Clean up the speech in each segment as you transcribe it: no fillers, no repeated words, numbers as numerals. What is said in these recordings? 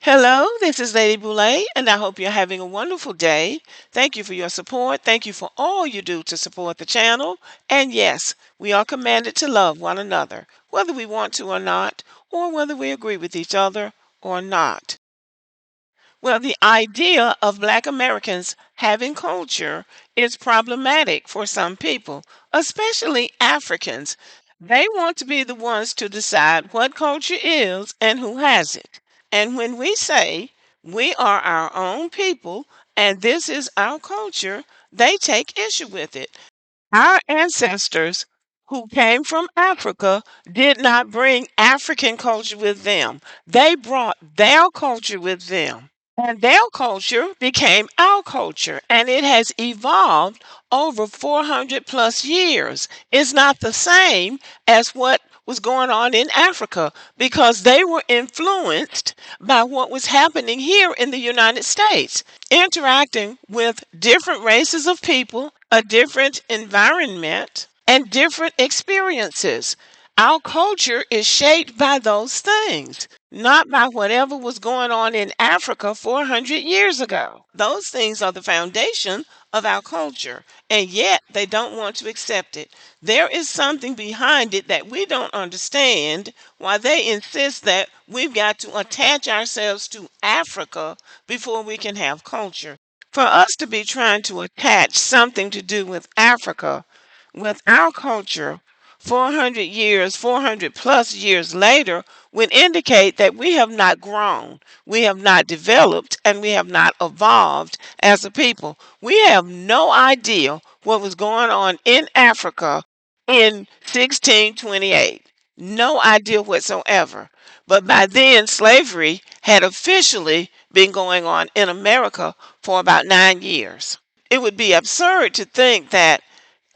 Hello, this is Lady Boulay, and I hope you're having a wonderful day. Thank you for your support. Thank you for all you do to support the channel. And yes, we are commanded to love one another, whether we want to or not, or whether we agree with each other or not. Well, the idea of Black Americans having culture is problematic for some people, especially Africans. They want to be the ones to decide what culture is and who has it. And when we say we are our own people and this is our culture, they take issue with it. Our ancestors who came from Africa did not bring African culture with them. They brought their culture with them. And their culture became our culture, and it has evolved over 400 plus years. It's not the same as what was going on in Africa because they were influenced by what was happening here in the United States, interacting with different races of people, a different environment, and different experiences. Our culture is shaped by those things, not by whatever was going on in Africa 400 years ago. Those things are the foundation of our culture, and yet they don't want to accept it. There is something behind it that we don't understand why they insist that we've got to attach ourselves to Africa before we can have culture. For us to be trying to attach something to do with Africa with our culture 400 years, 400 plus years later would indicate that we have not grown, we have not developed, and we have not evolved as a people. We have no idea what was going on in Africa in 1628. No idea whatsoever. But by then, slavery had officially been going on in America for about 9 years. It would be absurd to think that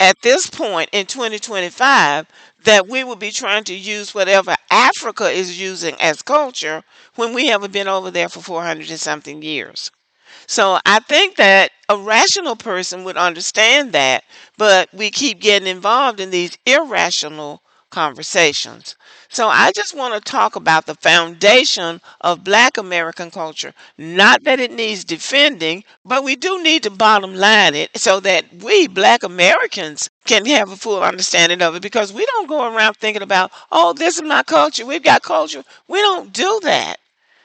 at this point in 2025 that we will be trying to use whatever Africa is using as culture when we haven't been over there for 400 and something years. So I think that a rational person would understand that, but we keep getting involved in these irrational conversations. So I just want to talk about the foundation of Black American culture. Not that it needs defending, but we do need to bottom line it so that we Black Americans can have a full understanding of it because we don't go around thinking about, oh, this is my culture. We've got culture. We don't do that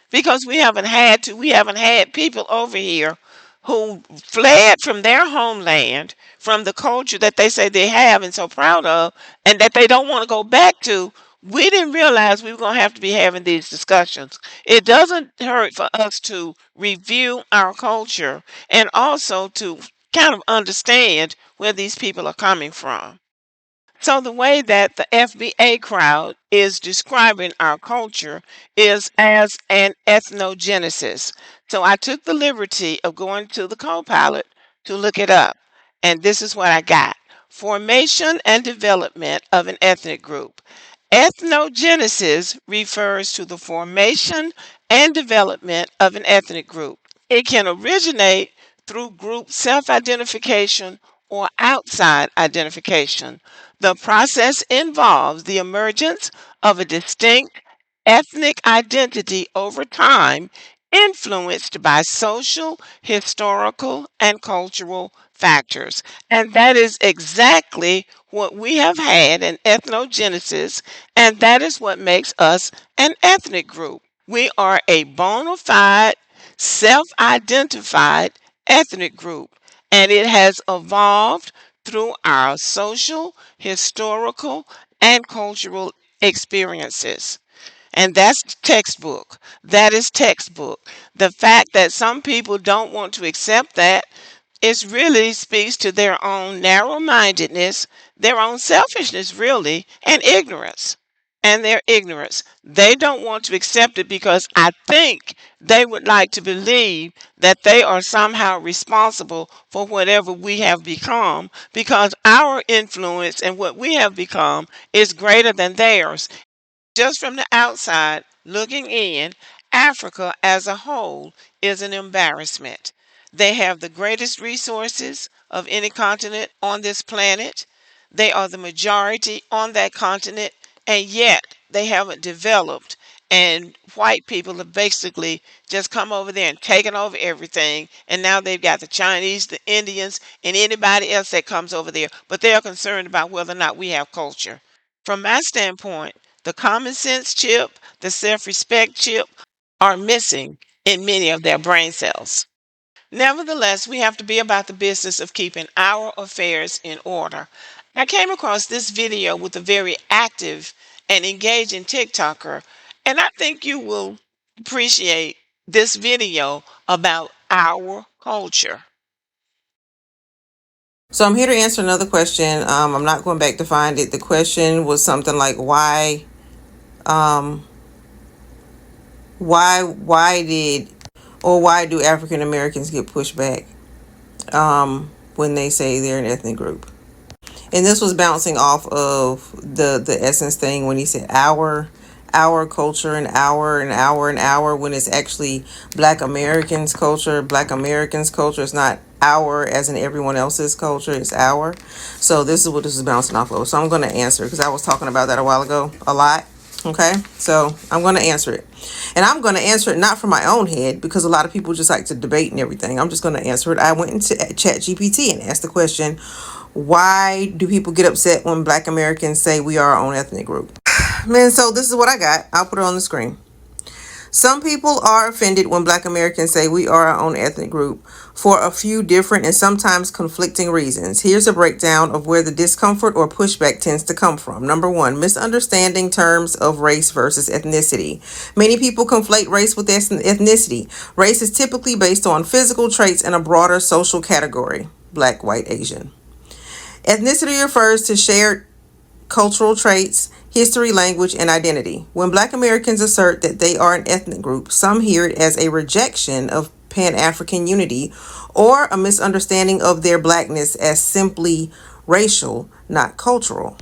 because we haven't had to. We haven't had people over here who fled from their homeland, from the culture that they say they have and so proud of, and that they don't want to go back to. We didn't realize we were going to have to be having these discussions. It doesn't hurt for us to review our culture and also to kind of understand where these people are coming from. So the way that the FBA crowd is describing our culture is as an ethnogenesis. So I took the liberty of going to the Copilot to look it up. And this is what I got. Formation and development of an ethnic group. Ethnogenesis refers to the formation and development of an ethnic group. It can originate through group self-identification or outside identification. The process involves the emergence of a distinct ethnic identity over time, influenced by social, historical, and cultural factors. And that is exactly what we have had in ethnogenesis, and that is what makes us an ethnic group. We are a bona fide, self identified ethnic group, and it has evolved through our social, historical, and cultural experiences. And that's textbook. That is textbook. The fact that some people don't want to accept that it really speaks to their own narrow mindedness, their own selfishness, really, and ignorance. And their ignorance. They don't want to accept it because I think they would like to believe that they are somehow responsible for whatever we have become because our influence and what we have become is greater than theirs. Just from the outside looking in, Africa as a whole is an embarrassment. They have the greatest resources of any continent on this planet. They are the majority on that continent, and yet they haven't developed and white people have basically just come over there and taken over everything, and now they've got the Chinese, the Indians, and anybody else that comes over there, but they're concerned about whether or not we have culture. From my standpoint, the common sense chip, the self-respect chip are missing in many of their brain cells. Nevertheless, we have to be about the business of keeping our affairs in order. I came across this video with a very active and engaging TikToker, and I think you will appreciate this video about our culture. So I'm here to answer another question. I'm not going back to find it. The question was something like um, why did, or why do African Americans get pushed back when they say they're an ethnic group? And this was bouncing off of the essence thing when he said our culture and our when it's actually Black Americans culture. It's not our as in everyone else's culture, it's our. So this is what this is bouncing off of. So I'm going to answer because I was talking about that a while ago a lot. Okay, so I'm going to answer it, and I'm going to answer it not from my own head because a lot of people just like to debate and everything. I'm just going to answer it. I went into Chat GPT and asked the question, why do people get upset when Black Americans say we are our own ethnic group? Man, so this is what I got. I'll put it on the screen. Some people are offended when Black Americans say we are our own ethnic group for a few different and sometimes conflicting reasons. Here's a breakdown of where the discomfort or pushback tends to come from. Number one, misunderstanding terms of race versus ethnicity. Many people conflate race with ethnicity. Race is typically based on physical traits in a broader social category: Black, white, Asian. Ethnicity refers to shared cultural traits, history, language, and identity. When Black Americans assert that they are an ethnic group, some hear it as a rejection of Pan African unity or a misunderstanding of their blackness as simply racial, not cultural.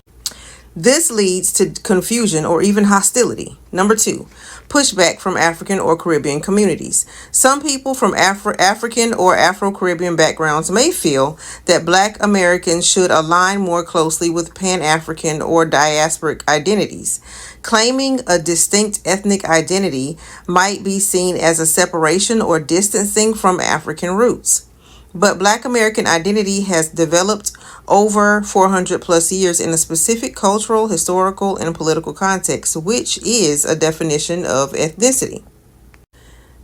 This leads to confusion or even hostility. Number two, pushback from African or Caribbean communities. Some people from African or Afro-Caribbean backgrounds may feel that Black Americans should align more closely with Pan-African or diasporic identities. Claiming a distinct ethnic identity might be seen as a separation or distancing from African roots. But Black American identity has developed over 400 plus years in a specific cultural, historical, and political context, which is a definition of ethnicity.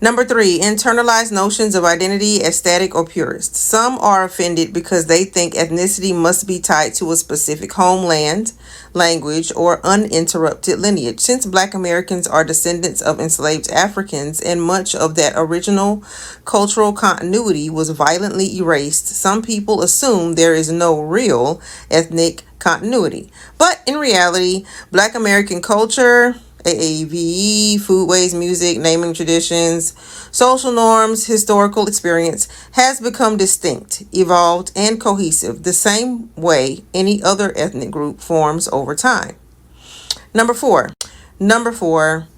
Number three, internalized notions of identity as static or purist. Some are offended because they think ethnicity must be tied to a specific homeland, language, or uninterrupted lineage. Since Black Americans are descendants of enslaved Africans and much of that original cultural continuity was violently erased, some people assume there is no real ethnic continuity. But in reality, Black American culture, AAVE, foodways, music, naming traditions, social norms, historical experience has become distinct, evolved, and cohesive the same way any other ethnic group forms over time. Number four. Number four,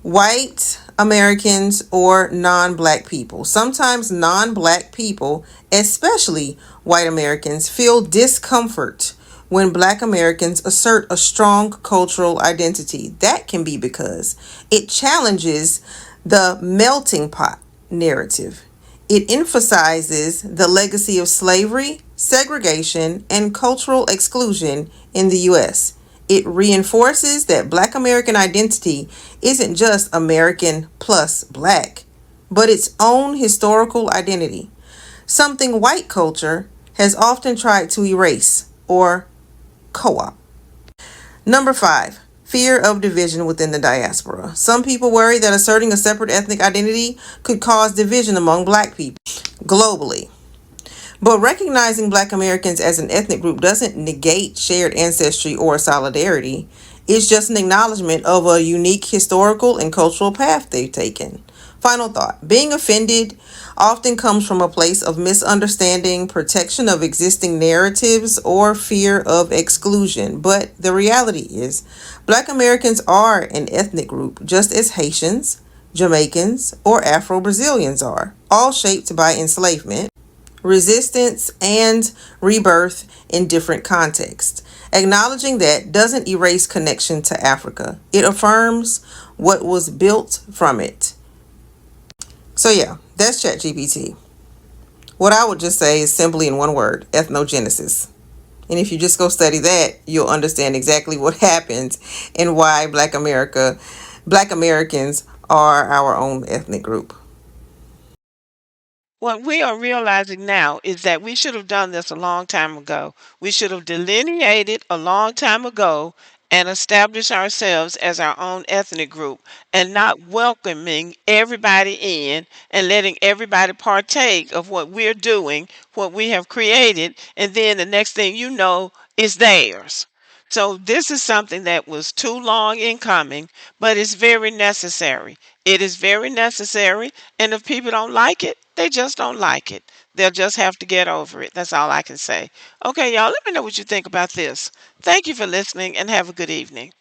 white Americans or non-black people. Sometimes non-black people, especially white Americans, feel discomfort when Black Americans assert a strong cultural identity. That can be because it challenges the melting pot narrative. It emphasizes the legacy of slavery, segregation, and cultural exclusion in the U.S. It reinforces that Black American identity isn't just American plus Black, but its own historical identity, something white culture has often tried to erase or co-op. Number five, fear of division within the diaspora. Some people worry that asserting a separate ethnic identity could cause division among Black people globally. But recognizing Black Americans as an ethnic group doesn't negate shared ancestry or solidarity. It's just an acknowledgement of a unique historical and cultural path they've taken. Final thought. Being offended often comes from a place of misunderstanding, protection of existing narratives, or fear of exclusion. But the reality is, Black Americans are an ethnic group, just as Haitians, Jamaicans, or Afro-Brazilians are, all shaped by enslavement, resistance, and rebirth in different contexts. Acknowledging that doesn't erase connection to Africa. It affirms what was built from it. So yeah, that's ChatGPT. What I would just say is simply in one word: ethnogenesis. And if you just go study that, you'll understand exactly what happens and why Black Americans are our own ethnic group. What we are realizing now is that we should have done this a long time ago. We should have delineated a long time ago and established ourselves as our own ethnic group and not welcoming everybody in and letting everybody partake of what we're doing, what we have created, and then the next thing you know is theirs. So this is something that was too long in coming, but it's very necessary. It is very necessary, and if people don't like it, they just don't like it. They'll just have to get over it. That's all I can say. Okay, y'all, let me know what you think about this. Thank you for listening and have a good evening.